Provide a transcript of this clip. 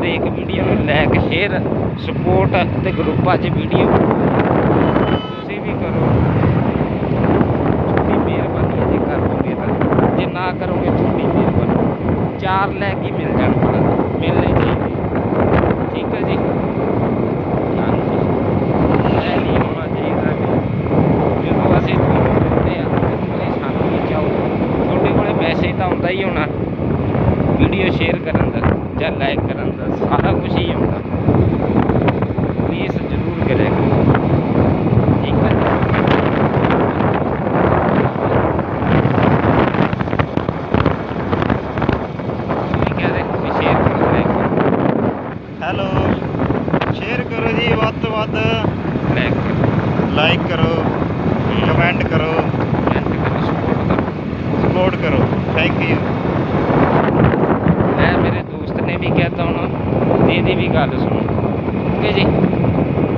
ਹਰੇਕ ਵੀਡੀਓ ਨੂੰ ਲਾਇਕ share support ਅਤੇ ਗਰੁੱਪਾਂ 'ਚ ਵੀਡੀਓ ਤੁਸੀਂ ਵੀ ਕਰੋ। ਤੁਹਾਡੀ ਮਿਹਰਬਾਨੀ ਹੈ, ਜੇ ਕਰ ਦੋਗੇ ਤਾਂ, ਜੇ ਨਾ ਕਰੋਗੇ ਤੁਹਾਡੀ ਮਿਹਰਬਾਨੀ। 4 ਲਾਇਕ ਹੀ ਮਿਲ ਜਾਣ, ਮਿਲਣੇ ਚਾਹੀਦੇ, ਠੀਕ ਹੈ ਜੀ। ਹਾਂਜੀ, ਇਹ ਨਹੀਂ ਹੋਣਾ ਚਾਹੀਦਾ ਕਿ ਜਦੋਂ ਅਸੀਂ ਤੁਹਾਨੂੰ ਦਿੰਦੇ ਹਾਂ ਤੁਸੀਂ ਸਾਨੂੰ ਵੀ ਚਾਹੋ। ਤੁਹਾਡੇ ਕੋਲ ਮੈਸੇਜ ਤਾਂ ਆਉਂਦਾ ਹੀ ਹੋਣਾ ਵੀਡੀਓ ਸ਼ੇਅਰ ਕਰਨ ਦਾ ਜਾਂ ਲਾਈਕ ਕਰਨ ਦਾ, ਸਾਰਾ ਕੁਛ ਹੀ ਆਉਂਦਾ। ਪਲੀਜ਼ ਜ਼ਰੂਰ ਕਰਿਆ ਕਰੋ, ਠੀਕ ਹੈ। ਤੁਸੀਂ ਕਹਿ ਰਹੇ ਤੁਸੀਂ ਸ਼ੇਅਰ ਕਰੋ, ਲਾਈਕ ਕਰੋ। ਹੈਲੋ, ਸ਼ੇਅਰ ਕਰੋ ਜੀ, ਵੱਧ ਤੋਂ ਵੱਧ ਲਾਈਕ ਕਰੋ, ਲਾਈਕ ਕਰੋ, ਕਮੈਂਟ ਕਰੋ, ਸਪੋਰਟ ਕਰੋ। Thank you. ਮੈਂ ਮੇਰੇ ਦੋਸਤ ਨੇ ਵੀ ਕਹਿਤਾ ਹੁਣ, ਇਹਦੀ ਵੀ ਗੱਲ ਸੁਣੋ, ਓਕੇ ਜੀ।